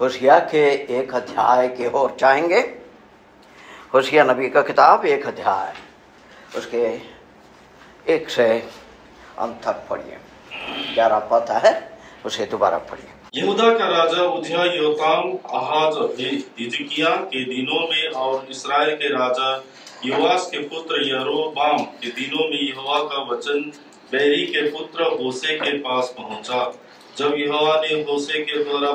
होशिया के एक अध्याय की ओर जाएंगे। होशिया नबी का किताब एक अध्याय, उसके 1 से अंत तक पढ़िए। 11 पद है, उसे दोबारा पढ़िए। यहूदा का राजा उज्जियाह, योताम, आहाज और हिजकिय्याह के दिनों में और इस्राएल के राजा योआश के पुत्र यरोबाम के दिनों में यहोवा का वचन बेरी के पुत्र होशे के पास पहुंचा। जब यहोवा ने होशे के द्वारा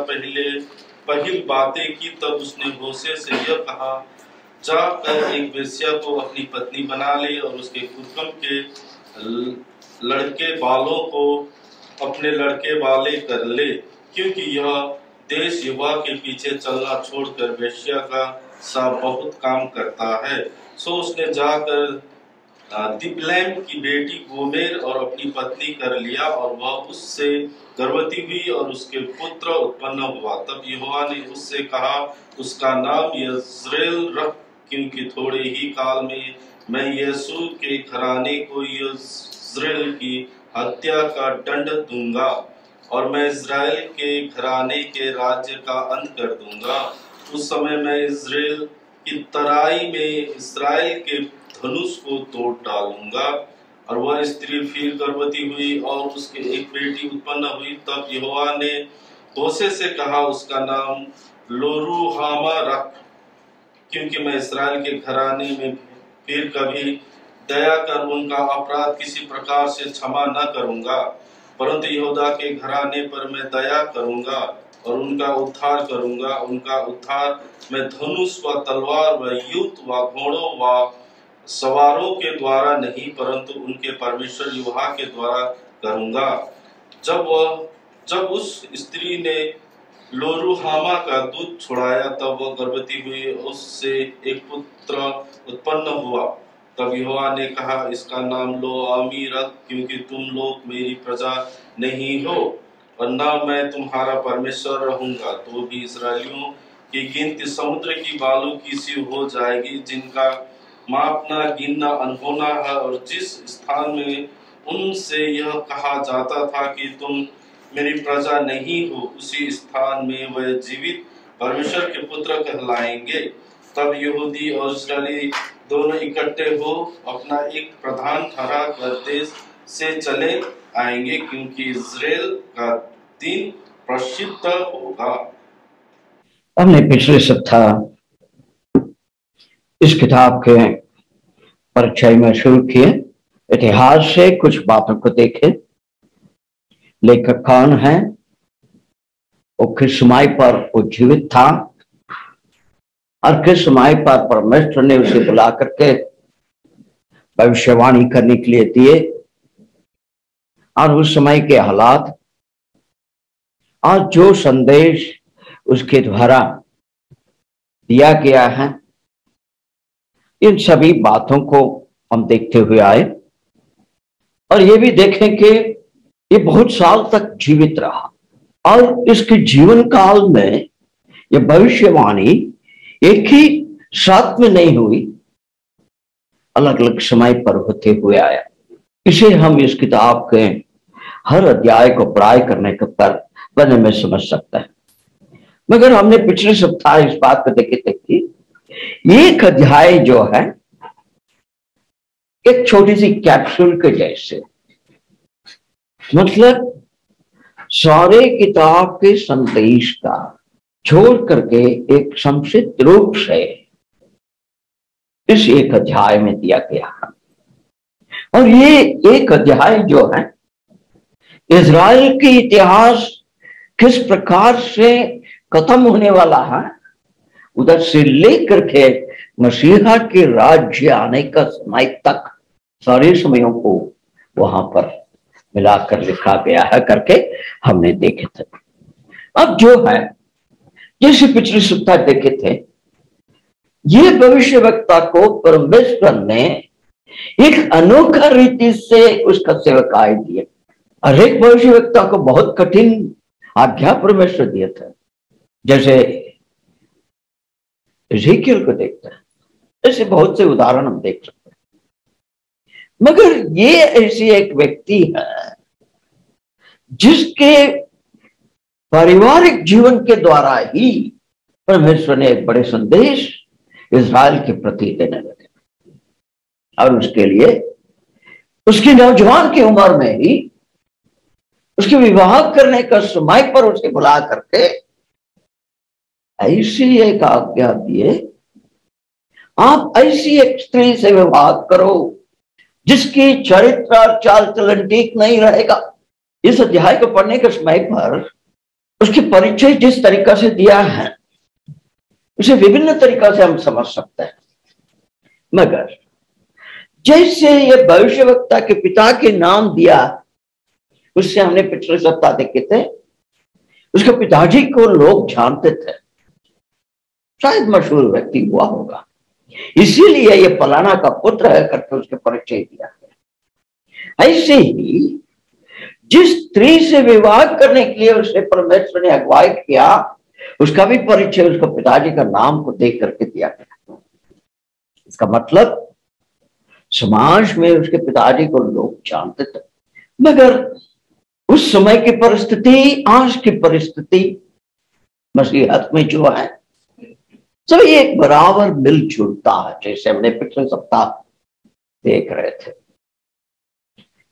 पहली बातें की, तब उसने होशे से यह कहा, जाकर एक वेश्या को अपनी पत्नी बना ले और उसके कुटुंब के लड़के बालों को अपने लड़के वाले कर ले, क्योंकि यह देश युवा के पीछे चलना छोड़कर वेश्या का सा बहुत काम करता है। सो उसने जाकर दिबलैम की बेटी गोमेर और अपनी पत्नी कर लिया, और वह उससे गर्भवती हुई और उसके पुत्र उत्पन्न हुआ। तब यहोवा ने उससे कहा, उसका नाम यज्रेल रख, क्योंकि थोड़े ही काल में मैं यीशु के घराने को यज्रेल की हत्या का दंड दूंगा, और मैं इस्राएल के घराने के राज्य का अंत कर दूंगा। उस समय मैं इस्राएल की तराई में इस्राएल के धनुष को तोड़ डालूंगा। और वह स्त्री फिर गर्भवती हुई और उसके एक बेटी उत्पन्न हुई। तब यहोवा ने होशे से कहा, उसका नाम लोरुहामा रख, क्योंकि मैं इस्राएल के घराने में फिर कभी दया कर उनका अपराध किसी प्रकार से क्षमा न करूंगा, परंतु यहूदा के घराने पर मैं दया करूंगा और उनका उद्धार करूंगा। उनका उद्धार मैं धनुष व तलवार व युद्ध व घोड़ों व सवारों के द्वारा नहीं, परंतु उनके परमेश्वर यहोवा के द्वारा करूंगा। जब उस स्त्री ने लोरुहामा का दूध छुड़ाया, तब वह गर्भवती हुई, उससे एक पुत्र उत्पन्न हुआ। तब यहोवा ने कहा, इसका नाम लोआमी रख, क्योंकि तुम लोग मेरी प्रजा नहीं हो और न मैं तुम्हारा परमेश्वर रहूंगा। तो भी इसराइलियों की गिनती समुद्र की बालू की सी हो जाएगी, जिनका मापना गिनना अनहोना है। और जिस स्थान में उनसे यह कहा जाता था कि तुम मेरी प्रजा नहीं हो, उसी स्थान में वह जीवित परमेश्वर के पुत्र कहलाएंगे। तब यहूदी और इस्राएली दोनों इकट्ठे हो अपना एक प्रधान ठहरा कर देश से चले आएंगे, क्योंकि इस्राएल का दिन प्रसिद्ध होगा। हमने पिछले सप्ताह इस किताब के परिचय में शुरू किए, इतिहास से कुछ बातों को देखे। लेखक कौन है, वो किस समय पर वो जीवित था और किस समय पर परमेश्वर ने उसे बुला करके भविष्यवाणी करने के लिए दिए, और उस समय के हालात और जो संदेश उसके द्वारा दिया गया है, इन सभी बातों को हम देखते हुए आए। और ये भी देखें कि ये बहुत साल तक जीवित रहा, और इसके जीवन काल में ये भविष्यवाणी एक ही साथ में नहीं हुई, अलग अलग समय पर होते हुए आया। इसे हम इस किताब के हर अध्याय को पढ़ाई करने के पर बने में समझ सकते हैं। मगर हमने पिछले सप्ताह इस बात को देखे थे कि एक अध्याय जो है एक छोटी सी कैप्सूल के जैसे, मतलब सारे किताब के संदेश का छोड़ करके एक संक्षिप्त रूप से इस एक अध्याय में दिया गया है। और ये एक अध्याय जो है इज़राइल के इतिहास किस प्रकार से खत्म होने वाला है, उधर से लेकर के मसीहा के राज्य आने का समय तक सारे समयों को वहां पर मिलाकर लिखा गया है करके हमने देखे थे। अब जो है, जैसे पिछले सप्ताह देखे थे, ये भविष्यवक्ता को परमेश्वर ने एक अनोखा रीति से उसका सेवकाई दिए। और एक भविष्यवक्ता को बहुत कठिन आज्ञा परमेश्वर दिए थे, जैसे इज़ेकियल को देखते हैं, ऐसे बहुत से उदाहरण हम देख सकते हैं। मगर ये ऐसी एक व्यक्ति है जिसके पारिवारिक जीवन के द्वारा ही परमेश्वर ने एक बड़े संदेश इज़राइल के प्रति देने लगे, और उसके लिए उसकी नौजवान की उम्र में ही उसके विवाह करने का समय पर उसे बुला करके ऐसी एक आज्ञा दिए, आप ऐसी एक स्त्री से विवाह करो जिसकी चरित्र और चाल चलन ठीक नहीं रहेगा। इस अध्याय को पढ़ने के समय पर उसकी परिचय जिस तरीका से दिया है उसे विभिन्न तरीका से हम समझ सकते हैं, मगर जैसे ये भविष्यवक्ता के पिता के नाम दिया उससे हमने पिछले सप्ताह देखे थे, उसके पिताजी को लोग जानते थे, शायद मशहूर व्यक्ति हुआ होगा, इसीलिए ये फलाना का पुत्र है करके उसके परिचय दिया गया। ऐसे ही जिस स्त्री से विवाह करने के लिए उसे परमेश्वर ने अगुवाई किया उसका भी परिचय उसके पिताजी का नाम को देख करके दिया गया। इसका मतलब समाज में उसके पिताजी को लोग जानते थे, मगर उस समय की परिस्थिति आज की परिस्थिति मसीहत में जो है सभी एक बराबर मिलजुलता है, जैसे हमने पिछले सप्ताह देख रहे थे।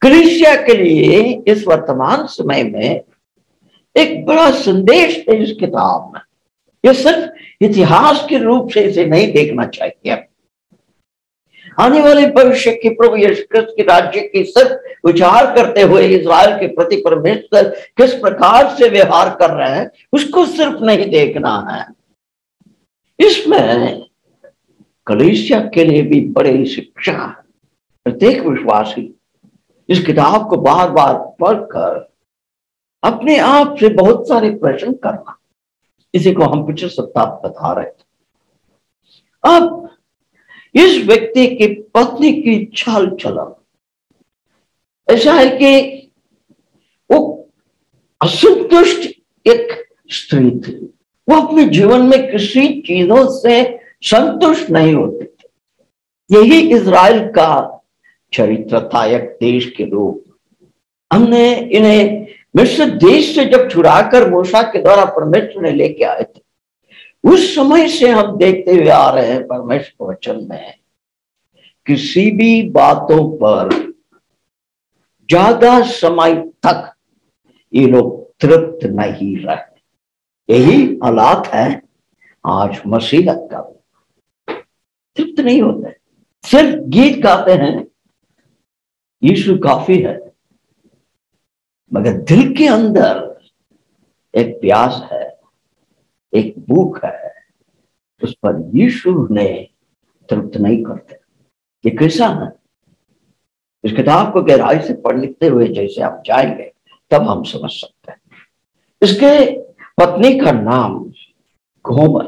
कलीसिया के लिए इस वर्तमान समय में एक बड़ा संदेश है इस किताब में। यह सिर्फ इतिहास के रूप से इसे नहीं देखना चाहिए, आने वाले भविष्य के प्रभु यीशु क्रिस्त के राज्य की सिर्फ विचार करते हुए इज़राइल के प्रति परमेश्वर किस प्रकार से व्यवहार कर रहे हैं उसको सिर्फ नहीं देखना है। इसमें कलीसिया के लिए भी बड़ी शिक्षा है। प्रत्येक विश्वासी इस किताब को बार बार पढ़कर अपने आप से बहुत सारे प्रश्न करना, इसी को हम पिछले सप्ताह बता रहे थे। अब इस व्यक्ति की पत्नी की चाल चलन ऐसा है कि वो असंतुष्ट एक स्त्री थी, वो अपने जीवन में किसी चीजों से संतुष्ट नहीं होती थी। यही इज़राइल का चरित्र था, एक देश के रूप। हमने इन्हें मिस्र देश से जब छुड़ाकर मूसा के द्वारा परमेश्वर ने लेके आए थे, उस समय से हम देखते हुए आ रहे हैं परमेश्वर वचन में किसी भी बातों पर ज्यादा समय तक ये लोग तृप्त नहीं रहे। यही हालात है आज मसीहत का। तृप्त नहीं होते, सिर्फ गीत गाते हैं यीशु काफी है, मगर दिल के अंदर एक प्यास है, एक भूख है, उस पर यीशु ने तृप्त नहीं करते। ये कैसा है? इस किताब को गहराई से पढ़ते हुए जैसे आप जाएंगे तब हम समझ सकते हैं। इसके पत्नी का नाम गोमर।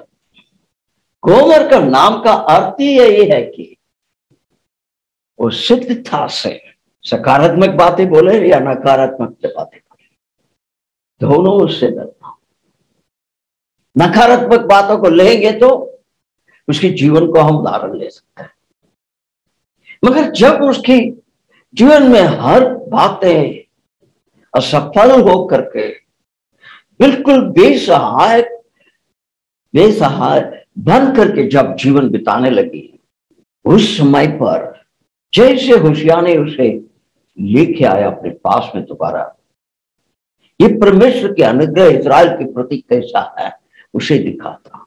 गोमर का नाम का अर्थ ही यही है कि वो सिद्धता से सकारात्मक बातें बोले या नकारात्मक बातें बोले, दोनों उससे डरना। नकारात्मक बातों को लेंगे तो उसके जीवन को हम उदाहरण ले सकते हैं, मगर जब उसकी जीवन में हर बातें असफल हो करके बिल्कुल बेसहाय बन करके जब जीवन बिताने लगी, उस समय पर जैसे होशिया ने उसे लेके आया अपने पास में दोबारा, ये परमेश्वर के अनुग्रह इज़राइल के प्रति कैसा है उसे दिखाता।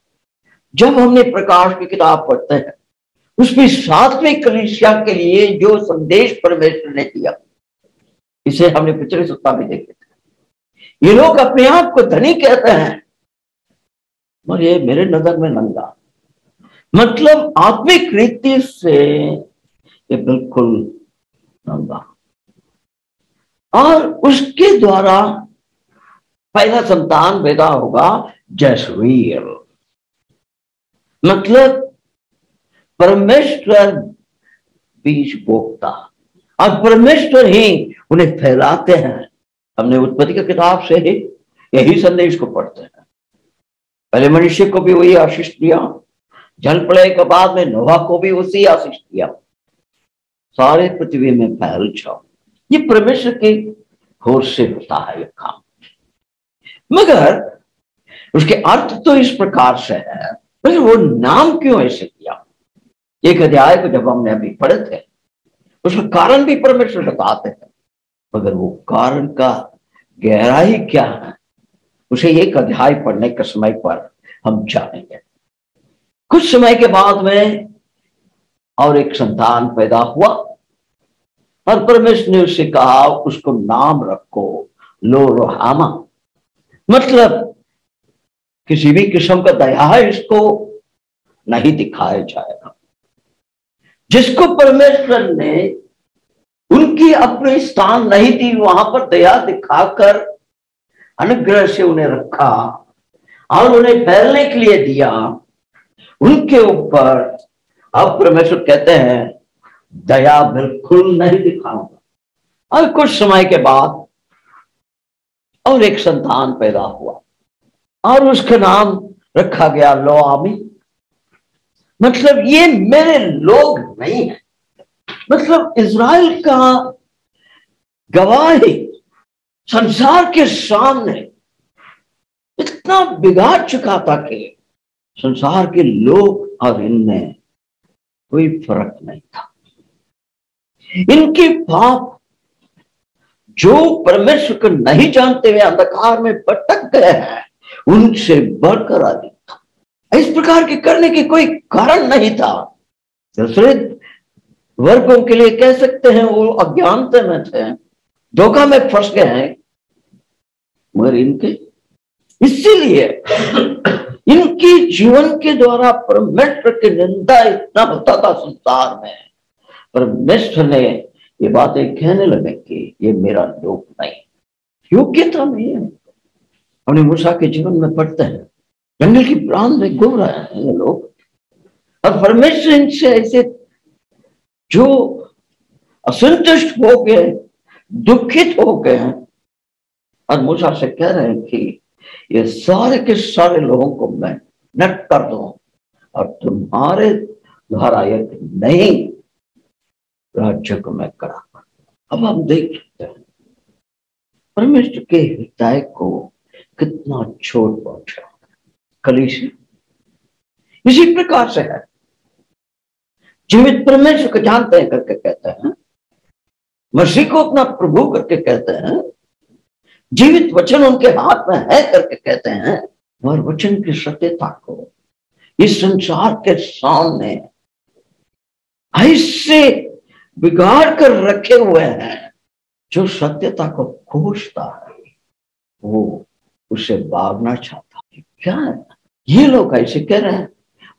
जब हमने प्रकाश की किताब पढ़ते हैं उसमें सातवें कलीसिया के लिए जो संदेश परमेश्वर ने दिया, इसे हमने पिछले सप्ताह में देखे थे। ये लोग अपने आप को धनी कहते हैं और ये मेरे नजर में नंगा, मतलब आत्मिक रीति से ये बिल्कुल नंगा। और उसके द्वारा पहला संतान पैदा होगा जसवीर, मतलब परमेश्वर बीज बोता और परमेश्वर ही उन्हें फैलाते हैं। हमने उत्पत्ति की किताब से ही यही संदेश को पढ़ते हैं। पहले मनुष्य को भी वही आशीष दिया, जल प्रलय के बाद में नोहा को भी उसी आशीष दिया, सारे पृथ्वी में फैल जाओ। ये परमेश्वर की ओर से होता है ये काम। मगर उसके अर्थ तो इस प्रकार से है, मगर वो नाम क्यों ऐसे दिया? एक अध्याय को जब हमने अभी पढ़े थे उसका कारण भी परमेश्वर बताते हैं, मगर वो कारण का गहराई क्या है उसे एक अध्याय पढ़ने के समय पर हम जानेंगे। कुछ समय के बाद में और एक संतान पैदा हुआ और परमेश्वर ने उससे कहा उसको नाम रखो लो-रुहामा, मतलब किसी भी किस्म का दया इसको नहीं दिखाया जाएगा। जिसको परमेश्वर ने उनकी अपनी स्थान नहीं दी वहां पर दया दिखाकर अनुग्रह से उन्हें रखा और उन्हें फैलने के लिए दिया, उनके ऊपर अब परमेश्वर कहते हैं दया बिल्कुल नहीं दिखाऊंगा। और कुछ समय के बाद और एक संतान पैदा हुआ और उसका नाम रखा गया लो-आमी, मतलब ये मेरे लोग नहीं है। मतलब इज़राइल का गवाही संसार के सामने इतना बिगाड़ चुका था कि संसार के लोग और इनमें कोई फर्क नहीं था। इनके पाप जो परमेश्वर को नहीं जानते हुए अंधकार में भटक गए हैं उनसे बढ़कर अधिक था। इस प्रकार के करने की कोई कारण नहीं था। दूसरे वर्गों के लिए कह सकते हैं वो अज्ञानता में थे, धोखा में फंस गए हैं, मगर इनके इसीलिए इनके जीवन के द्वारा परमेश्वर की निंदा इतना होता था संसार में। परमेश्वर ने ये बातें कहने लगे कि ये मेरा लोक नहीं, योग्यता नहीं है। हमने मूसा के जीवन में पढ़ते हैं जंगल की प्रांत में घूम रहे हैं ये लोग और परमेश्वर इनसे ऐसे जो असंतुष्ट हो गए, दुखित हो गए हैं और मूसा से कह रहे हैं कि ये सारे के सारे लोगों को मैं नष्ट कर दूं और तुम्हारे द्वारा एक नई राज्य को मैं करा। अब हम देख सकते हैं परमेश्वर के हृदय को कितना चोट पहुंचा। कलीसिया इसी प्रकार से है, जीवित परमेश्वर को जानते हैं करके कहते हैं, मसीह को अपना प्रभु करके कहते हैं, जीवित वचन उनके हाथ में है करके कहते हैं, और वचन की सत्यता को इस संसार के सामने ऐसे बिगाड़ कर रखे हुए हैं। जो सत्यता को खोजता है वो उसे भागना चाहता है। क्या है ये लोग ऐसे कह रहे हैं,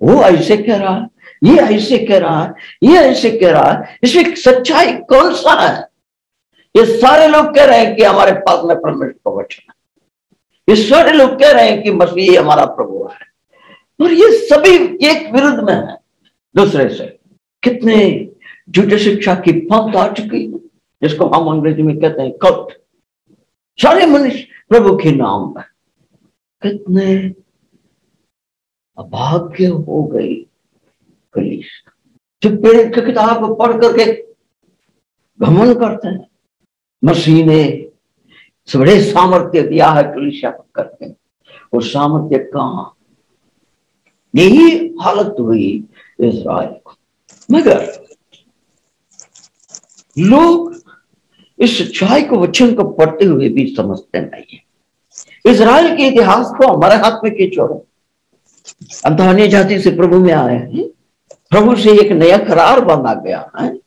वो ऐसे कह रहा है, ये ऐसे कह रहा है, ये ऐसे कह रहा है, इसमें सच्चाई कौन सा है? ये सारे लोग कह रहे हैं कि हमारे पास में परमेश्वर का वचन है, ये सारे लोग कह रहे हैं कि मसीह हमारा प्रभु है, और ये सभी एक विरुद्ध में है दूसरे से। कितने झूठे शिक्षा की पंथ आ चुकी है जिसको हम अंग्रेजी में कहते हैं कल्ट। सारे मनुष्य प्रभु के नाम में कितने अभाग्य हो गई कलीसिया, जो प्रेरित की किताब को पढ़ करके घमंड करते हैं मसीह ने बड़े सामर्थ्य दिया है कलीसिया को करके, और सामर्थ्य कहां? यही हालत हुई इज़राइल को। मगर लोग इस सच्चाई को वचन को पढ़ते हुए भी समझते नहीं है। इज़राइल के इतिहास को हमारे हाथ में क्यों छोड़ो? हम तो अन्य जाति से प्रभु में आए हैं, प्रभु से एक नया करार बांधा गया है,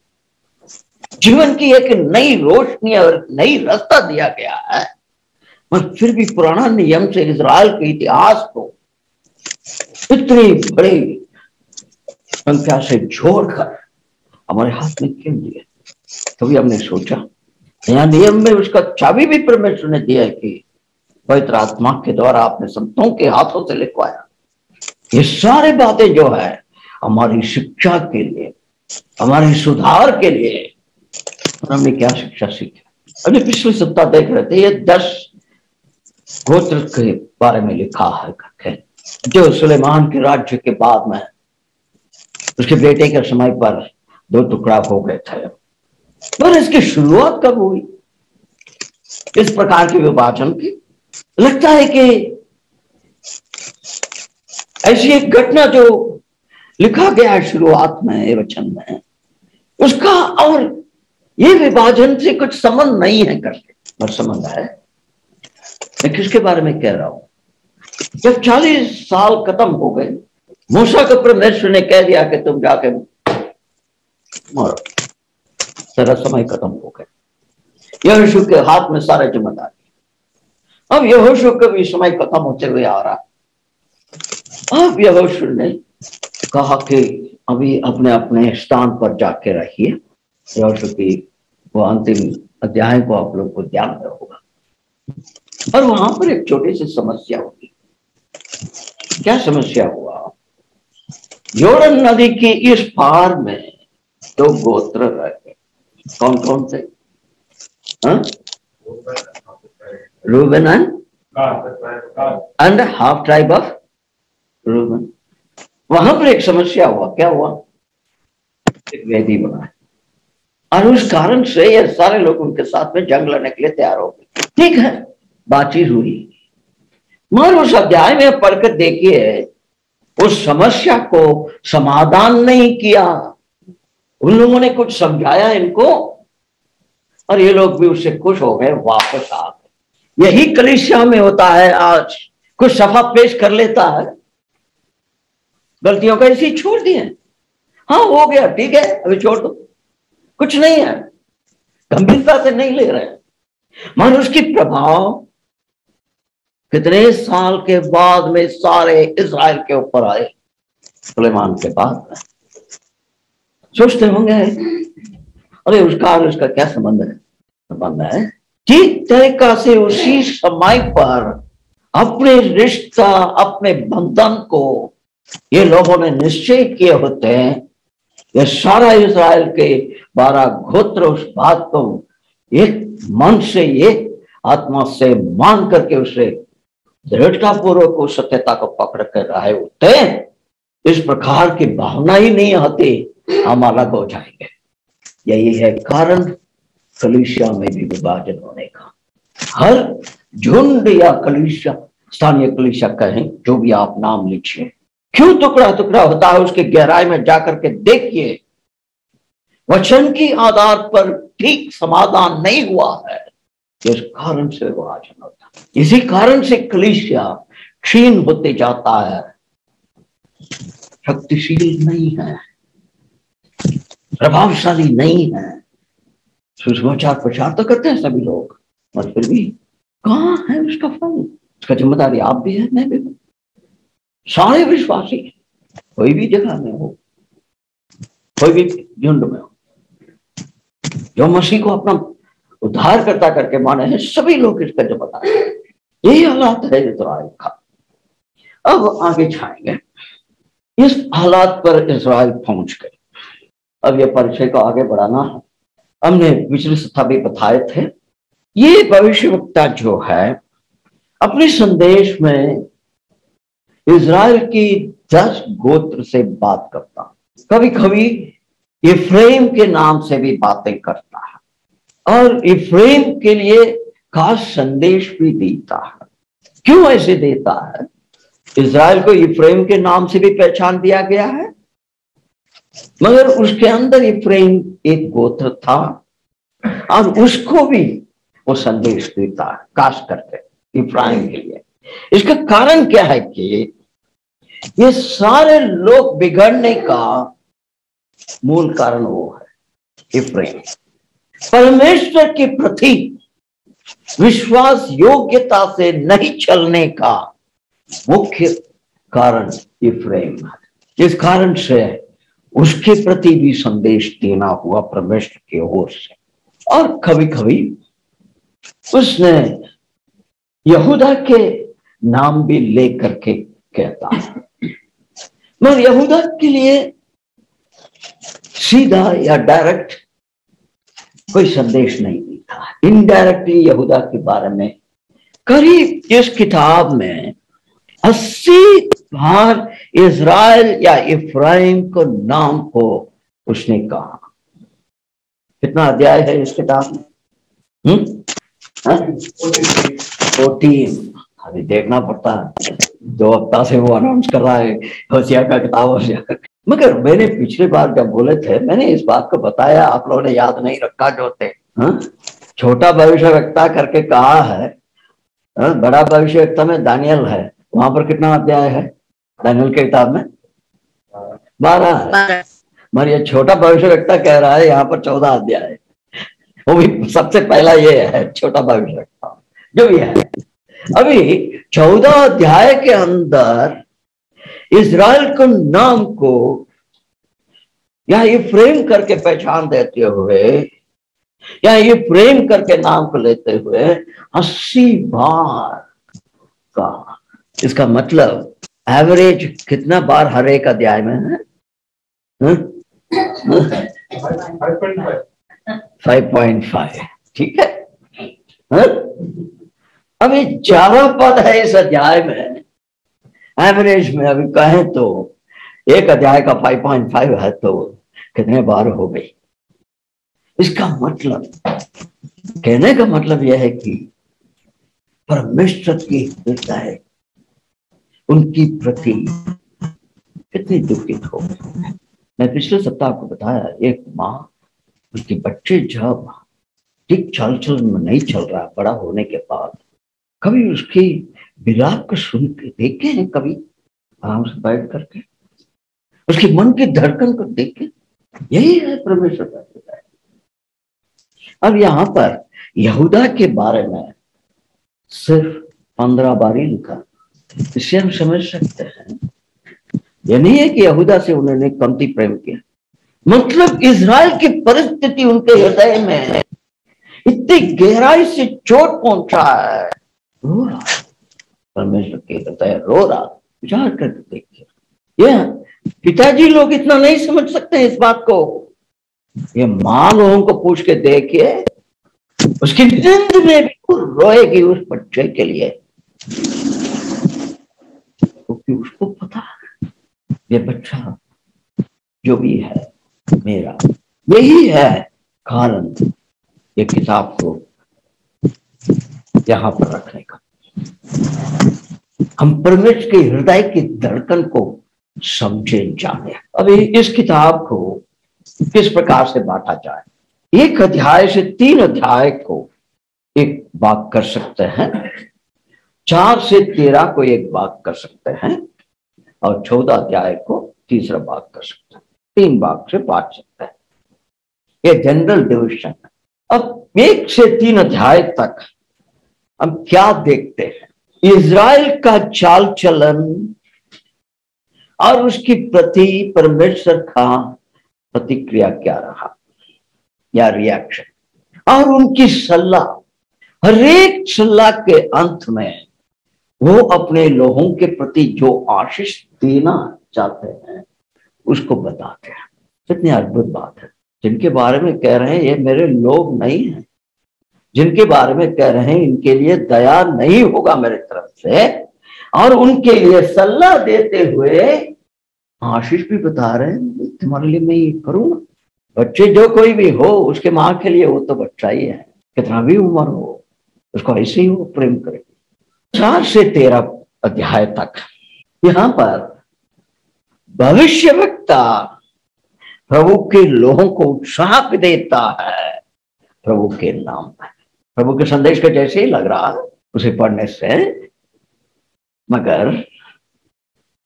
जीवन की एक नई रोशनी और नई रास्ता दिया गया है, पर फिर भी पुराना नियम से इज़राइल के इतिहास को इतनी बड़ी संख्या से जोड़कर हमारे हाथ में क्यों दिया? कभी हमने सोचा नया नियम में उसका चाबी भी परमेश्वर ने दिया है कि पवित्र आत्मा के द्वारा अपने संतों के हाथों से लिखवाया। ये सारी बातें जो है हमारी शिक्षा के लिए, हमारे सुधार के लिए। और हमने क्या शिक्षा सीखी? अभी पिछले सप्ताह देख रहे थे, ये 10 गोत्र के बारे में लिखा है जो सुलेमान के राज्य के बाद में उसके बेटे के समय पर 2 टुकड़ा हो गए थे। और इसकी शुरुआत कब हुई इस प्रकार के विभाजन की? लगता है कि ऐसी एक घटना जो लिखा गया है शुरुआत में वचन में, उसका और ये विभाजन से कुछ संबंध नहीं है करके, और संबंध है। मैं किसके बारे में कह रहा हूं? जब 40 साल खत्म हो गए, मूसा को परमेश्वर ने कह दिया कि तुम जाके मरो, तेरा समय खत्म हो गया। यहोशू के हाथ में सारे जिम्मेदारी। अब यहोशू का भी समय खत्म होते हुए आ रहा है। अब यहोशू ने कहा कि अभी अपने अपने स्थान पर जाके रहिए। यहोशू की वो अंतिम अध्याय को आप लोग को ध्यान में होगा। और वहां पर एक छोटी सी समस्या होगी। क्या समस्या हुआ? यॉर्दन नदी के इस पार में 2 गोत्र रहे। कौन कौन से? Reuben and half tribe of Reuben. वहां पर एक समस्या हुआ। क्या हुआ? एक वेदी बना, और उस कारण से ये सारे लोग उनके साथ में जंग लड़ने के लिए तैयार हो गए। ठीक है, बातचीत हुई, मगर उस अध्याय में पढ़कर देखिए, उस समस्या को समाधान नहीं किया। उन लोगों ने कुछ समझाया इनको, और ये लोग भी उससे खुश हो गए, वापस आ गए। यही कलीसिया में होता है आज। कुछ सफा पेश कर लेता है, गलतियों का इसी छोड़ दिए, हाँ हो गया, ठीक है, अभी छोड़ दो, कुछ नहीं है, गंभीरता से नहीं ले रहे। मगर उसकी प्रभाव कितने साल के बाद में सारे इजराइल के ऊपर आए, सुलेमान के बाद। सोचते होंगे अरे उसका क्या संबंध है? संबंध है ठीक तरीका से उसी समय पर अपने रिश्ता, अपने बंधन को ये लोगों ने निश्चय किए होते हैं। ये सारा इजराइल के 12 गोत्र उस बात को एक मन से, एक आत्मा से मान करके उसे दृढ़ता पूर्वक उस सत्यता को पकड़ कर रहे होते हैं। इस प्रकार की भावना ही नहीं आती, हम अलग हो जाएंगे। यही है कारण कलीसिया में भी विभाजन होने का। हर झुंड या कलीसिया, स्थानीय कलीसिया कहें, जो भी आप नाम लीजिए, क्यों टुकड़ा टुकड़ा होता है उसके गहराई में जाकर के देखिए। वचन के आधार पर ठीक समाधान नहीं हुआ है, इस कारण से विभाजन होता है। इसी कारण से कलीसिया क्षीण होते जाता है, शक्तिशील नहीं है, प्रभावशाली नहीं है। सुसमाचार प्रचार तो करते हैं सभी लोग, और फिर भी कहां है उसका फल? उसका जिम्मेदारी आप भी है, मैं भी हूं, सारे विश्वासी, कोई भी जगह में हो, कोई भी झुंड में हो, जो मसीह को अपना उद्धारकर्ता करके माने हैं, सभी लोग इसका जिम्मेदार है। यही हालात है इजराइल का। अब आगे छाएंगे, इस हालात पर इजराइल पहुंच गए। अब यह परिचय को आगे बढ़ाना है। हमने पिछले सप्ताह भी बताए थे, ये भविष्यवक्ता जो है अपने संदेश में इजराइल की 10 गोत्र से बात करता, कभी कभी इफ्राइम के नाम से भी बातें करता है, और इफ्राइम के लिए खास संदेश भी देता है। क्यों ऐसे देता है? इजराइल को इफ्राइम के नाम से भी पहचान दिया गया है, मगर उसके अंदर इफ्राइम एक गोत्र था, और उसको भी वो संदेश देता है खास करके इफ्राइम के लिए। इसका कारण क्या है कि ये सारे लोग बिगड़ने का मूल कारण वो है, इफ्राइम परमेश्वर के प्रति विश्वास योग्यता से नहीं चलने का मुख्य कारण इफ्राइम है। इस कारण से उसके प्रति भी संदेश देना हुआ परमेश्वर की ओर से। और कभी कभी उसने यहूदा के नाम भी लेकर के कहता है, मगर यहूदा के लिए सीधा या डायरेक्ट कोई संदेश नहीं देता है। इनडायरेक्टली यहूदा के बारे में करीब इस किताब में 80 बार इजराइल या इफ्राइम को नाम को उसने कहा। कितना अध्याय है इस किताब में? 14 अभी देखना पड़ता है, 2 हफ्ता से वो अनाउंस कर रहा है होशियार का किताब होशियार। मगर मैंने पिछले बार जब बोले थे मैंने इस बात को बताया, आप लोगों ने याद नहीं रखा जो थे। छोटा भविष्यवक्ता करके कहा है, बड़ा भविष्यवक्ता में दानियल है, वहां पर कितना अध्याय है दानियल की किताब में? 12 है। मगर ये छोटा भविष्यवक्ता कह रहा है यहाँ पर 14 अध्याय है। वो भी सबसे पहला ये है छोटा भविष्यवक्ता जो भी है। अभी 14 अध्याय के अंदर इजराइल के नाम को या ये फ्रेम करके पहचान देते हुए या ये फ्रेम करके नाम को लेते हुए 80 बार का, इसका मतलब एवरेज कितना बार हर एक अध्याय में है? 5.5, ठीक है। अभी 11 पद है इस अध्याय में, एवरेज में अभी कहें तो एक अध्याय का 5.5 है तो कितने बार हो गई? इसका मतलब, कहने का मतलब यह है कि परमेश्वर की हृदय उनकी प्रति कितनी दुखित हो गई। मैं पिछले सप्ताह आपको बताया, एक माँ उसके बच्चे जब ठीक चाल चलन में नहीं चल रहा, बड़ा होने के बाद कभी उसकी विलाप को सुन के देखे हैं, कभी आराम से बैठ करके उसके मन की धड़कन को देखे? यही है परमेश्वर का हृदय। अब यहां पर यहूदा के बारे में सिर्फ 15 बार ही लिखा, इससे हम समझ सकते हैं यह नहीं है कि यहूदा से उन्होंने कमती प्रेम किया, मतलब इजराइल की परिस्थिति उनके हृदय में इतनी गहराई से चोट पहुंचा है, रो रहा परमेश्वर के हृदय, रो रहा। विचार करके देखिए, यह पिताजी लोग इतना नहीं समझ सकते हैं इस बात को। ये मां लोगों को पूछ के देखिए, उसकी नींद में भी वो रोएगी उस बच्चे के लिए, क्योंकि उसको पता है ये बच्चा जो भी है मेरा। यही है कारण ये किताब को यहां पर रखने का। हम परमेश्वर के हृदय की धड़कन को समझे जाने। अभी इस किताब को किस प्रकार से बांटा जाए? 1 अध्याय से 3 अध्याय को एक भाग कर सकते हैं, 4 से 13 को एक भाग कर सकते हैं, और 14 अध्याय को तीसरा भाग कर सकते हैं। 3 भाग से बांट सकते हैं, ये जनरल डिविजन है। अब 1 से 3 अध्याय तक हम क्या देखते हैं? इजराइल का चाल चलन और उसकी प्रति परमेश्वर का प्रतिक्रिया क्या रहा या रिएक्शन, और उनकी सलाह। हर एक सलाह के अंत में वो अपने लोगों के प्रति जो आशीष देना चाहते हैं उसको बताते हैं। कितनी अद्भुत बात है। जिनके बारे में कह रहे हैं ये मेरे लोग नहीं हैं, जिनके बारे में कह रहे हैं इनके लिए दया नहीं होगा मेरे तरफ से, और उनके लिए सलाह देते हुए आशीष भी बता रहे हैं तुम्हारे लिए मैं ये करूंगा। बच्चे जो कोई भी हो उसके माँ के लिए वो तो बच्चा ही है, कितना भी उम्र हो उसको ऐसे ही वो प्रेम करेगी। 4 से 13 अध्याय तक यहां पर भविष्यवक्ता प्रभु के लोगों को उत्साह देता है प्रभु के नाम में। प्रभु के संदेश का जैसे ही लग रहा उसे पढ़ने से, मगर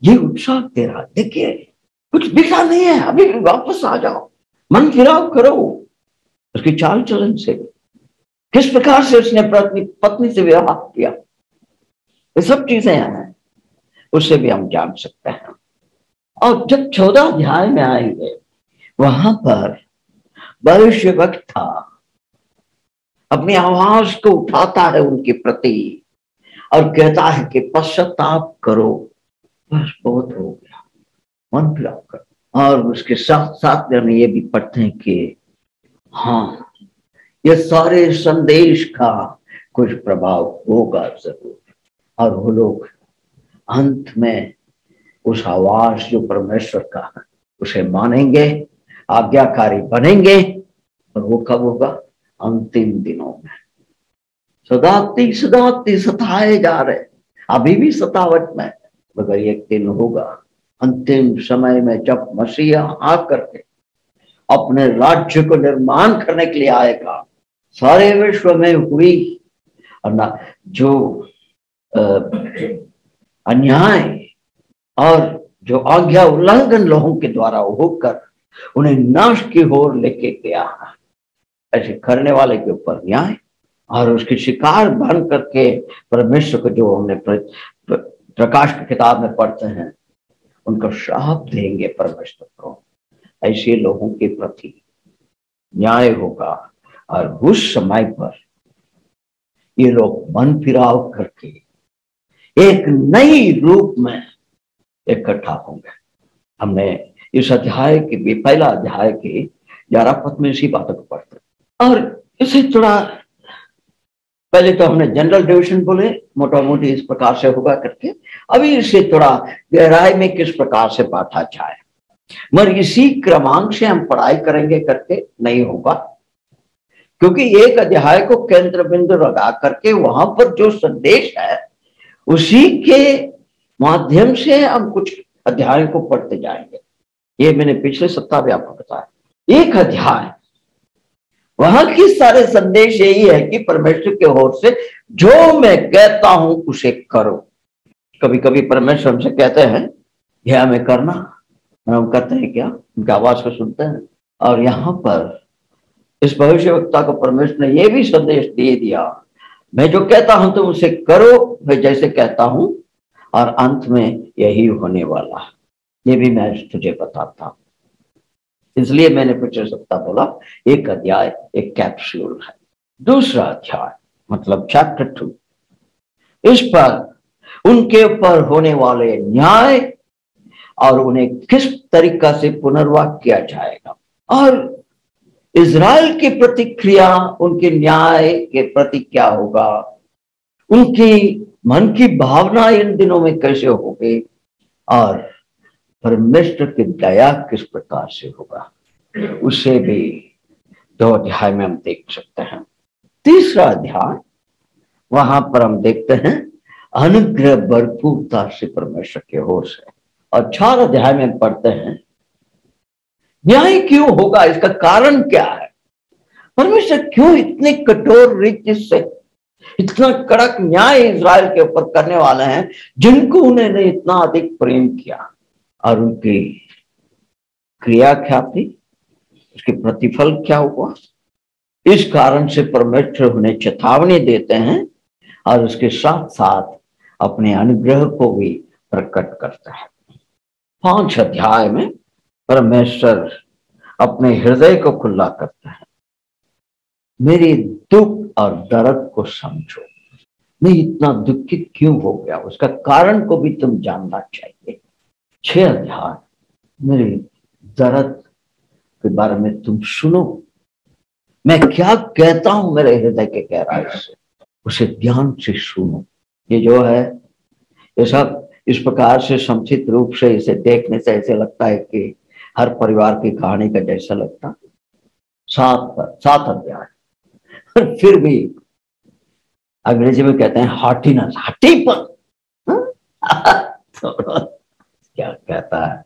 ये उत्साह दे रहा, देखिए कुछ बिगड़ा नहीं है, अभी वापस आ जाओ, मन फिराव करो उसकी चाल चलन से, किस प्रकार से उसने अपनी पत्नी से व्यवहार किया, ये सब चीजें हैं, उससे भी हम जान सकते हैं। और जब 14 अध्याय में आएंगे वहां पर भविष्यवक्ता अपनी आवाज को उठाता है उनके प्रति और कहता है कि पश्चाताप करो, बस बहुत हो गया, मन फिराव करो। और उसके साथ साथ में ये भी पढ़ते हैं कि हाँ ये सारे संदेश का कुछ प्रभाव होगा जरूर, और वो लोग अंत में उस आवाज जो परमेश्वर का है उसे मानेंगे, आज्ञाकारी बनेंगे। और वो कब होगा? अंतिम दिनों में। सदाती सताए जा रहे, अभी भी सतावट में, मगर एक दिन होगा अंतिम समय में जब मसीहा आकर के अपने राज्य को निर्माण करने के लिए आएगा। सारे विश्व में हुई जो अन्याय और जो आज्ञा उल्लंघन लोगों के द्वारा होकर उन्हें नाश की ओर लेके गया, ऐसे करने वाले के ऊपर न्याय, और उसके शिकार बन करके परमेश्वर को, जो हमने प्रकाश की किताब में पढ़ते हैं, उनको श्राप देंगे परमेश्वर को। ऐसे लोगों के प्रति न्याय होगा और उस समय पर ये लोग मन फिराव करके एक नई रूप में इकट्ठा होंगे। हमने इस अध्याय के भी पहला अध्याय के 11 पद में इसी बातों को पढ़ते, और इसे थोड़ा पहले तो हमने जनरल डिविजन बोले मोटा मोटी इस प्रकार से होगा करके, अभी इसे थोड़ा गहराई में किस प्रकार से बांटा जाए, मगर इसी क्रमांक से हम पढ़ाई करेंगे करके नहीं होगा, क्योंकि एक अध्याय को केंद्र बिंदु लगा करके वहां पर जो संदेश है उसी के माध्यम से हम कुछ अध्यायों को पढ़ते जाएंगे। ये मैंने पिछले सप्ताह भी आपको बताया। एक अध्याय वहां की सारे संदेश यही है कि परमेश्वर के ओर से जो मैं कहता हूं उसे करो। कभी कभी परमेश्वर हमसे कहते हैं यह हमें करना, हम करते हैं क्या? उनकी आवाज को सुनते हैं। और यहाँ पर इस भविष्यवक्ता को परमेश्वर ने यह भी संदेश दे दिया, मैं जो कहता हूं तुम उसे करो, मैं जैसे कहता हूं, और अंत में यही होने वाला है। ये भी मैं तुझे बताता हूं। इसलिए मैंने पिछले सप्ताह बोला एक अध्याय एक कैप्सूल है। दूसरा अध्याय मतलब चैप्टर 2, इस पर उनके ऊपर होने वाले न्याय और उन्हें किस तरीका से पुनर्वास किया जाएगा, और इजराइल की प्रतिक्रिया उनके न्याय के प्रति क्या होगा, उनकी मन की भावना इन दिनों में कैसे होगी, और परमेश्वर की दया किस प्रकार से होगा, उसे भी 2 अध्याय में हम देख सकते हैं। तीसरा अध्याय वहां पर हम देखते हैं अनुग्रह भरपूरता से परमेश्वर के ओर से, और 4 अध्याय में हम पढ़ते हैं न्याय क्यों होगा, इसका कारण क्या है, परमेश्वर क्यों इतने कठोर रीति से इतना कड़क न्याय इजराइल के ऊपर करने वाले हैं जिनको उन्होंने इतना अधिक प्रेम किया, और उनकी क्रिया क्या थी, उसके प्रतिफल क्या हुआ। इस कारण से परमेश्वर उन्हें चेतावनी देते हैं और उसके साथ साथ अपने अनुग्रह को भी प्रकट करता है। 5 अध्याय में परमेश्वर अपने हृदय को खुला करता है, मेरे दुख और दर्द को समझो, मैं इतना दुखित क्यों हो गया, उसका कारण को भी तुम जानना चाहिए। 6 अध्याय मेरे दर्द के बारे में तुम सुनो, मैं क्या कहता हूं मेरे हृदय के गहराई से, उसे ध्यान से सुनो। ये जो है ये सब इस प्रकार से समुचित रूप से इसे देखने से ऐसे लगता है कि हर परिवार की कहानी का जैसा लगता। 7 अध्याय फिर भी अंग्रेजी में कहते हैं हॉटीनेस, हट्टीपन। क्या कहता है,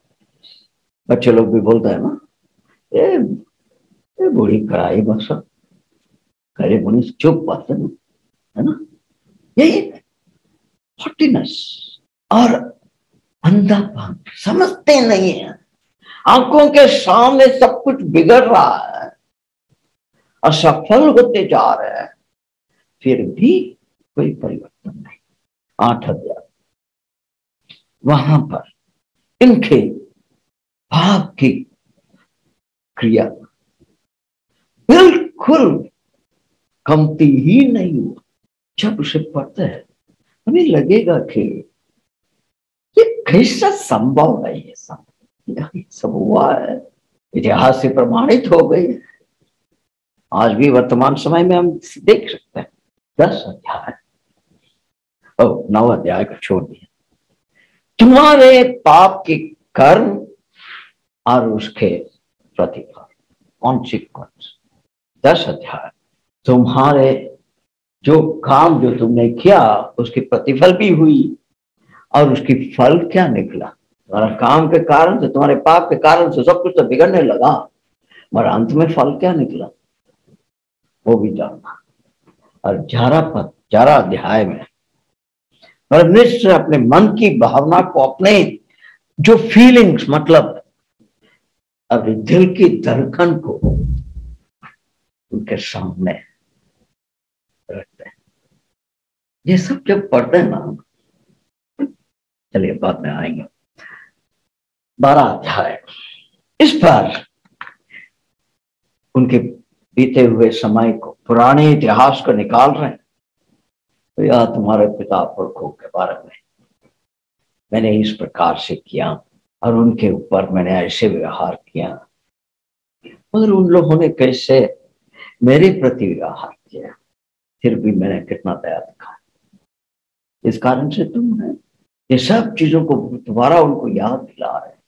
बच्चे लोग भी बोलते हैं ना, ये बूढ़ी कराई बस करे बुनी चुप बात है ना, यही हॉटीनेस और अंधापन, समझते नहीं है, आंखों के सामने सब कुछ बिगड़ रहा है, असफल होते जा रहे हैं, फिर भी कोई परिवर्तन नहीं। 8 अध्याय वहां पर इनके पाप की क्रिया बिल्कुल कमती ही नहीं हुआ। जब उसे पढ़ते हैं हमें लगेगा कि ये कैसा संभव है, ये सब हुआ है, इतिहास से प्रमाणित हो गई है, आज भी वर्तमान समय में हम देख सकते हैं। 10 अध्याय 9 अध्याय को छोड़ दिया, तुम्हारे पाप के कर्म और उसके प्रतिफल, कॉन्सिक्वेंस। 10 अध्याय तुम्हारे जो काम जो तुमने किया उसकी प्रतिफल भी हुई, और उसकी फल क्या निकला? तुम्हारा काम के कारण से, तुम्हारे पाप के कारण से सब कुछ तो बिगड़ने लगा, मगर अंत में फल क्या निकला वो भी जानना। और 11 अध्याय में परमेश्वर अपने मन की भावना को, अपने जो फीलिंग्स, मतलब अपने दिल की धड़कन को उनके सामने रखते हैं। ये सब जब पढ़ते हैं ना, चलिए बाद में आएंगे। 12 अध्याय इस पर उनके बीते हुए समय को, पुराने इतिहास को निकाल रहे हैं। तो या तुम्हारे पिता पुरखों के बारे में मैंने इस प्रकार से किया और उनके ऊपर मैंने ऐसे व्यवहार किया, मगर उन लोगों ने कैसे मेरे प्रति व्यवहार किया, फिर भी मैंने कितना दया दिखाया। इस कारण से तुम है ये सब चीजों को दोबारा उनको याद दिला रहे हैं।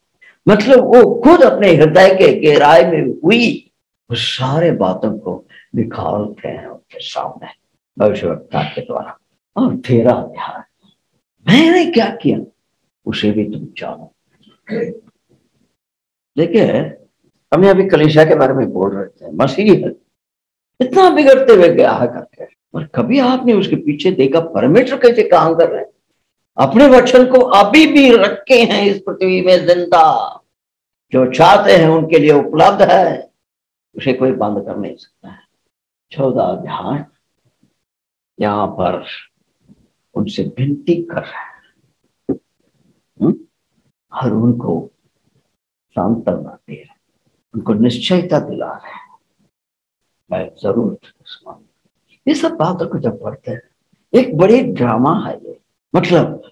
मतलब वो खुद अपने हृदय के गहराई में हुई उस सारे बातों को निकालते हैं उनके सामने भविष्यवक्ता के द्वारा। और 13 अध्याय, मैंने क्या किया उसे भी तुम जानो। देखिए, हम अभी कलीसिया के बारे में बोल रहे थे, मसीह इतना बिगड़ते हुए गया है करके, और कभी आपने उसके पीछे देखा परमेश्वर कैसे काम कर रहे हैं? अपने वचन को अभी भी रखे हैं इस पृथ्वी में जिंदा, जो चाहते हैं उनके लिए उपलब्ध है, उसे कोई बंद कर नहीं सकता है। 14 अध्याय यहां पर उनसे विनती कर रहे हैं और उनको सांत्वना दे रहे हैं, उनको निश्चयता दिला रहे हैं, मैं जरूर। ये सब बातों को जब पढ़ते हैं, एक बड़ी ड्रामा है ये, मतलब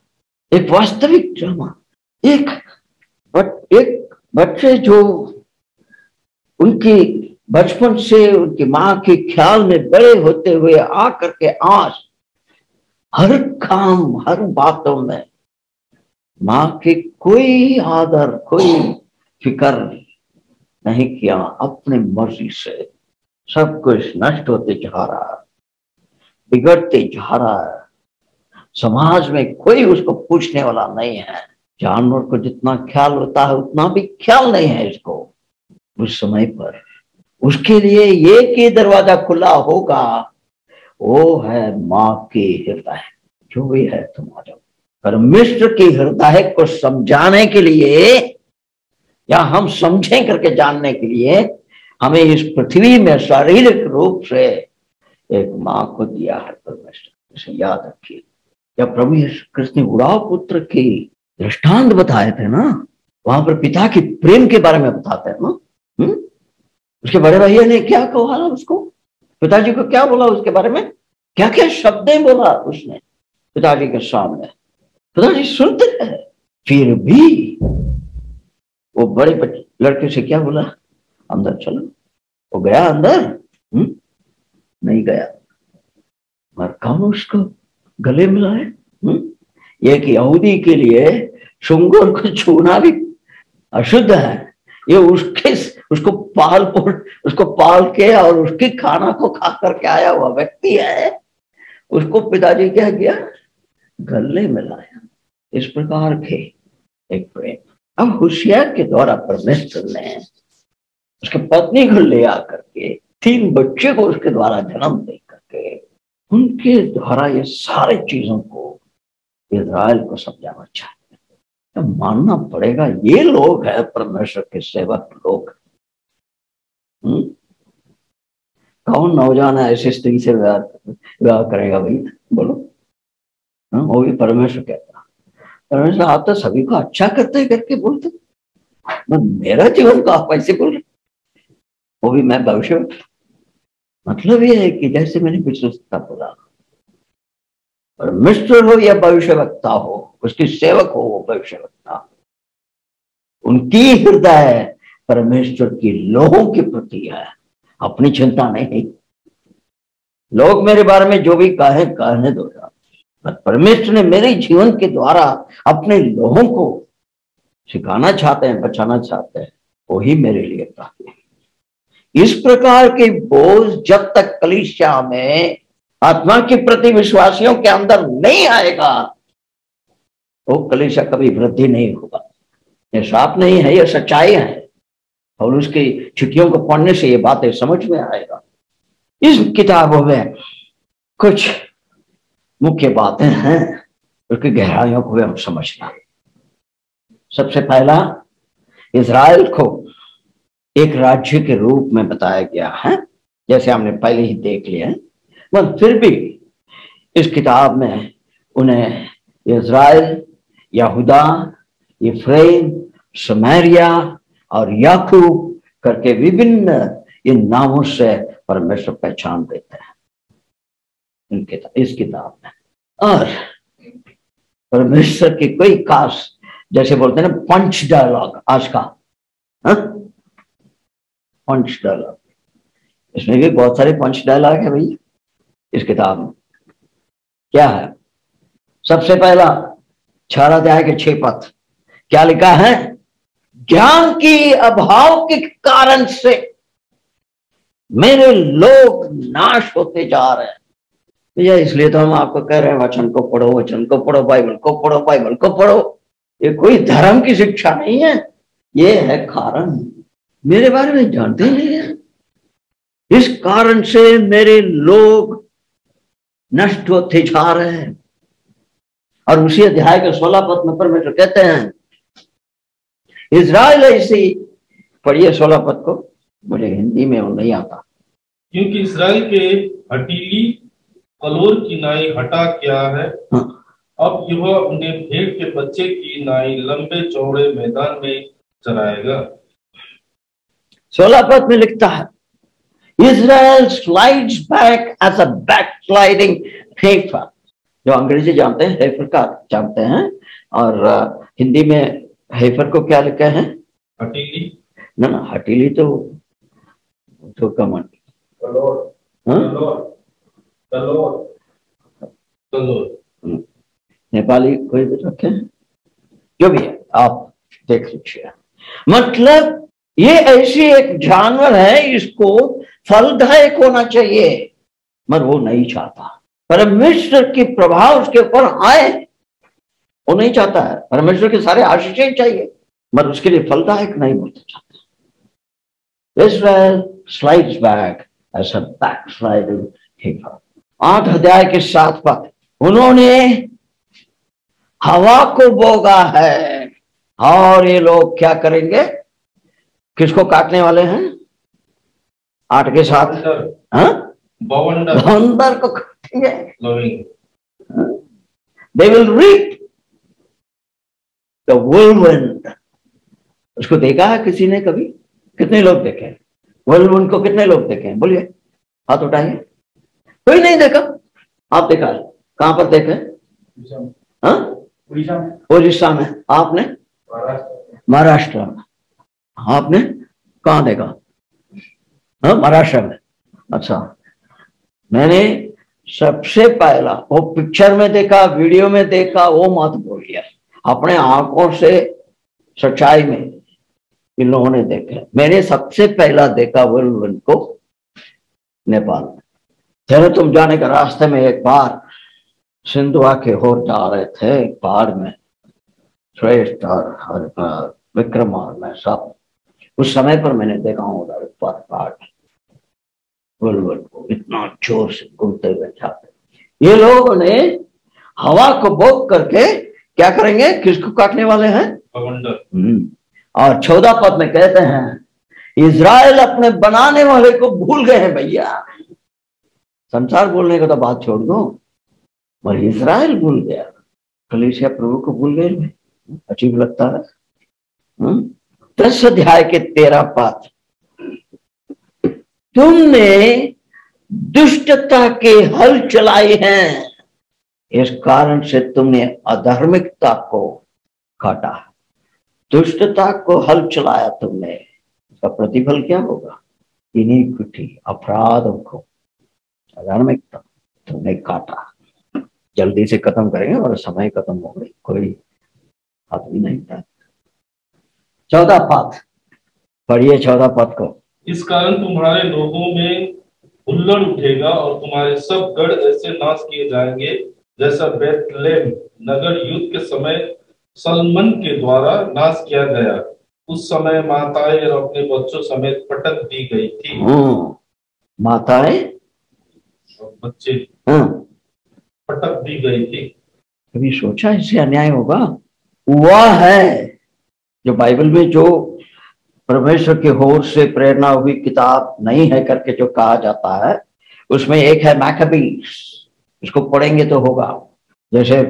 एक वास्तविक ड्रामा। एक बच्चे जो उनकी बचपन से उनकी माँ के ख्याल में बड़े होते हुए आकर के आज हर काम, हर बातों में माँ की कोई आदर, कोई फिक्र नहीं किया, अपने मर्जी से सब कुछ नष्ट होते जा रहा है, बिगड़ते जा रहा है। समाज में कोई उसको पूछने वाला नहीं है। जानवर को जितना ख्याल होता है उतना भी ख्याल नहीं है इसको। उस समय पर उसके लिए एक ही दरवाजा खुला होगा, वो है माँ के हृदय, जो भी है तुम्हारा। परमेश्वर के हृदय को समझाने के लिए या हम समझें करके जानने के लिए हमें इस पृथ्वी में शारीरिक रूप से एक माँ को दिया है परमेश्वर। इसे याद रखिए। जब प्रभु यीशु कृष्ण ने उड़ाव पुत्र की दृष्टांत बताए थे ना, वहां पर पिता के प्रेम के बारे में बताते हैं ना। उसके बड़े भैया ने क्या कहा उसको, पिताजी को क्या बोला उसके बारे में, क्या क्या शब्दें बोला उसने पिताजी के सामने। पिताजी सुनते रहे, फिर भी वो बड़े लड़के से क्या बोला, अंदर चलो। वो गया अंदर? नहीं गया। मगर कौन उसको गले मिलाए? एक यहूदी के लिए सुंगुर को छूना भी अशुद्ध है। ये उसको पाल के और उसके खाना को खा करके आया हुआ व्यक्ति है, उसको पिताजी क्या किया, गले मिलाया। इस प्रकार के एक प्रेम। अब होशियार के द्वारा परमेश्वर ने उसके पत्नी को ले आकर के 3 बच्चे को उसके द्वारा जन्म दे करके उनके द्वारा ये सारे चीजों को इज़राइल को समझाना चाहते हैं। तो मानना पड़ेगा ये लोग है परमेश्वर के सेवक लोग। कौन नौजवान ऐसी स्त्री से विवाह करेगा भाई, बोलो? वो भी परमेश्वर कहता, परमेश्वर आप तो सभी को अच्छा करते करके बोलते, मेरा जीवन को आप ऐसे बोल रहे, वो भी मैं भविष्य। मतलब ये है कि जैसे मैंने पिछले बोला, परमेश्वर हो या भविष्यवक्ता हो, उसकी सेवक हो वो भविष्यवक्ता, उनकी हृदय परमेश्वर की लोगों के प्रति है, अपनी चिंता नहीं। लोग मेरे बारे में जो भी कहने दो, परमेश्वर ने मेरे जीवन के द्वारा अपने लोगों को सिखाना चाहते हैं, बचाना चाहते हैं, वही मेरे लिए काफी है। इस प्रकार के बोझ जब तक कलीसिया में आत्मा के प्रति विश्वासियों के अंदर नहीं आएगा, वो कलीसिया कभी वृद्धि नहीं होगा। ये श्राप नहीं है, ये सच्चाई है। और उसकी चिट्ठियों को पढ़ने से ये बातें समझ में आएगा। इस किताबों में कुछ मुख्य बातें हैं, उसकी गहराइयों को हम समझना। सबसे पहला, इज़राइल को एक राज्य के रूप में बताया गया है, जैसे हमने पहले ही देख लिया है। मगर फिर भी इस किताब में उन्हें इज़राइल, यहूदा, इफ्राइम, समारिया और याकूब करके विभिन्न इन नामों से परमेश्वर पहचान देते हैं इस किताब में। और परमेश्वर की कोई खास, जैसे बोलते हैं ना पंच डायलॉग, आज का पंच डायलॉग, इसमें भी बहुत सारे पंच डायलॉग है भाई इस किताब में। क्या है? सबसे पहला 4 अध्याय के 6 पद क्या लिखा है? ज्ञान की अभाव के कारण से मेरे लोग नाश होते जा रहे हैं। भैया इसलिए तो हम आपको कह रहे हैं वचन को पढ़ो, वचन को पढ़ो, बाइबल को पढ़ो, बाइबल को पढ़ो। ये कोई धर्म की शिक्षा नहीं है, ये है कारण। मेरे बारे में जानते ही नहीं है। इस कारण से मेरे लोग नष्ट होते जा रहे हैं। और उसी अध्याय के 16 पद में परमेश्वर कहते हैं, इज़राइल ऐसी, पढ़िए 16 पद को, मुझे हिंदी में वो नहीं आता। क्योंकि इज़राइल के हटीली कलोर की नाई हटा क्या है, अब यह उन्हें भेड़ के बच्चे की नाई लंबे चौड़े मैदान में चराएगा। 16 पद में लिखता है, Israel slides back as a backsliding heifer. जो अंग्रेजी जानते हैं हेफर का जानते हैं, और हिंदी में हेफर को क्या लिखा है? हटीली। ना हटीली तो कमन, नेपाली कोई भी रखे हैं, जो भी है आप देख लीजिए। मतलब ये ऐसी एक जानवर है, इसको फलदायक होना चाहिए, मगर वो नहीं चाहता। परमेश्वर की प्रभाव उसके ऊपर आए, वो नहीं चाहता है। परमेश्वर के सारे आशीषें चाहिए, मगर उसके लिए फलदायक नहीं बोलते चाहते। Israel slides back as a backsliding heifer। 8 अध्याय के 7 पद, उन्होंने हवा को बोगा है। और ये लोग क्या करेंगे? किसको काटने वाले हैं? 8 के 7, बवंडर को काटेंगे। They will reap the whirlwind। उसको देखा है किसी ने कभी? कितने लोग देखे whirlwind को? कितने लोग देखे? बोलिए, हाथ उठाइए। कोई नहीं देखा? आप देखा? कहां पर देखे? उड़ीसा में। आपने? महाराष्ट्र में। आपने कहां देखा? महाराष्ट्र में। अच्छा, मैंने सबसे पहला वो पिक्चर में देखा, वीडियो में देखा, वो मत बोलिए। अपने आंखों से सच्चाई में इन लोगों ने देखे। मैंने सबसे पहला देखा whirlwind को नेपाल में। जब तुम जाने के रास्ते में एक बार सिंधुआ के होर जा रहे थे, पहाड़ में श्रेष्ठ और विक्रम और मैं सब, उस समय पर मैंने देखा हूँ उधर पहाड़ whirlwind को इतना जोर से घूमते हुए जाते। ये लोगों ने हवा को बोक करके क्या करेंगे? किसको काटने वाले हैं? और 14 पद में कहते हैं, इज़राइल अपने बनाने वाले को भूल गए हैं। भैया संसार बोलने को तो बात छोड़ दो, पर इज़राइल भूल गया। कलीसिया प्रभु को भूल गए। अजीब लगता है। 10 अध्याय के 13 पद, तुमने दुष्टता के हल चलाए हैं, इस कारण से तुमने अधर्मिकता को काटा। दुष्टता को हल चलाया तुमने, इसका प्रतिफल क्या होगा? इनीक्विटी, अपराधों को, अधर्मिकता तुमने काटा। जल्दी से खत्म करेंगे और समय खत्म हो गई, कोई आदमी नहीं था। 14 पद पढ़िए, 14 पद को। इस कारण तुम्हारे लोगों में हुल्लड़ उठेगा और तुम्हारे सब गढ़ ऐसे नाश किए जाएंगे जैसा बेथलेहम नगर युद्ध के समय सलमन के द्वारा नाश किया गया। उस समय माताएं और अपने बच्चों समेत पटक दी गई थी। माताएं और बच्चे हाँ, पटक दी गई थी। कभी सोचा इससे अन्याय होगा? हुआ है। जो बाइबल में जो परमेश्वर की ओर से प्रेरणा हुई किताब नहीं है करके जो कहा जाता है, उसमें एक है मैकबीज। इसको पढ़ेंगे तो होगा। जैसे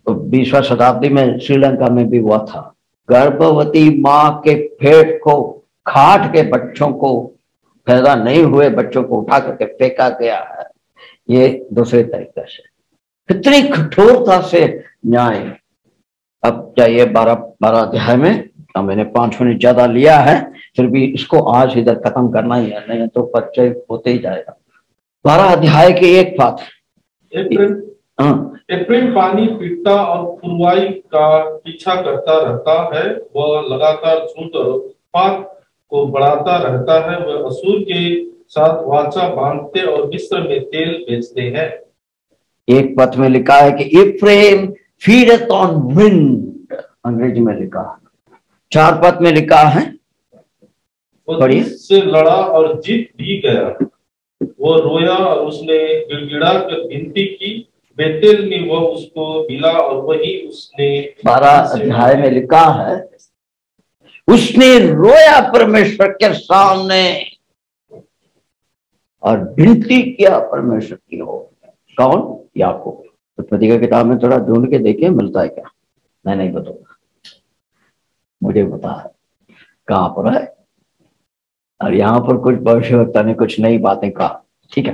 20वीं शताब्दी में श्रीलंका में भी हुआ था। गर्भवती माँ के पेट को काट के बच्चों को, पैदा नहीं हुए बच्चों को उठा करके फेंका गया है। ये दूसरे तरीके से कितनी कठोरता से न्याय। अब चाहिए 12 अध्याय में, मैंने 5 मिनट ज्यादा लिया है, फिर भी इसको आज इधर खत्म करना ही है, नहीं तो परिचय होते ही जाएगा। 12 अध्याय की एक बात। अप्रैल पानी पीटता और पुरवाई का पीछा करता रहता है। वह लगातार झूठ और पाप को बढ़ाता रहता है। वह असुर के साथ वाचा बांधते और मिस्र में तेल बेचते हैं। एक पद में लिखा है कि इफ्रेम फीडथ ऑन विंड, अंग्रेजी में लिखा। 4 पद में लिखा है, पढ़िए। से लड़ा और जीत भी गया। वो रोया और उसने गिड़गिड़ा कर विनती की। बेतेल में वह उसको मिला और वही उसने 12 अध्याय में लिखा है, उसने रोया परमेश्वर के सामने और विनती किया परमेश्वर की ओर। कौन? याकूब। तो उत्पत्ति की किताब में थोड़ा ढूंढ के देखिए मिलता है क्या। मैं नहीं बताऊंगा, मुझे पता है कहां पर है। और यहां पर कुछ भविष्यवक्ता ने कुछ नई बातें कहा। ठीक है,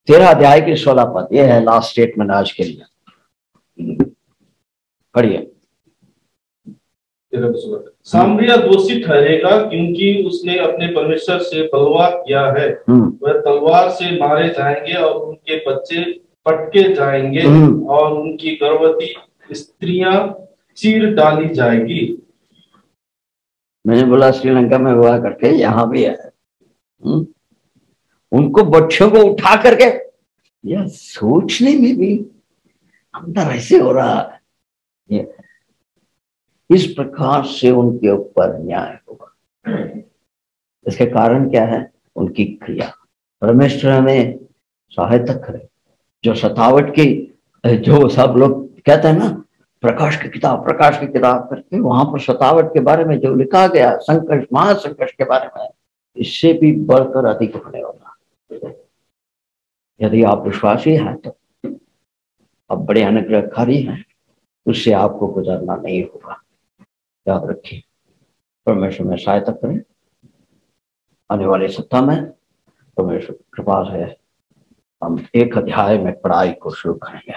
13 अध्याय की 16 पद, ये है लास्ट स्टेटमेंट आज के लिए। पढ़िए। सामरिया दोषी ठहरेगा क्योंकि उसने अपने परमेश्वर से बलवा किया है। वह तलवार से मारे जाएंगे और उनके बच्चे पटके जाएंगे और उनकी गर्भवती स्त्रियां चीर डाली जाएगी। मैंने बोला श्रीलंका में हुआ करके, यहाँ भी है। उनको बच्चों को उठा करके, यह सोचने में भी अंदर ऐसे हो रहा है। इस प्रकार से उनके ऊपर न्याय होगा। इसके कारण क्या है? उनकी क्रिया। परमेश्वर हमें सहायता करे। जो सतावट की, जो सब लोग कहते हैं ना प्रकाश की किताब करके, वहां पर सतावट के बारे में जो लिखा गया, संकट, महासंकट के बारे में, इससे भी बढ़कर अधिक होने वाला। यदि आप विश्वासी हैं तो आप बड़े अनुग्रहकारी हैं, उससे आपको गुजरना नहीं होगा। याद रखिए, परमेश्वर में सहायता करें। आने वाले सप्ताह में परमेश्वर कृपा है हम 1 अध्याय में पढ़ाई को शुरू करेंगे।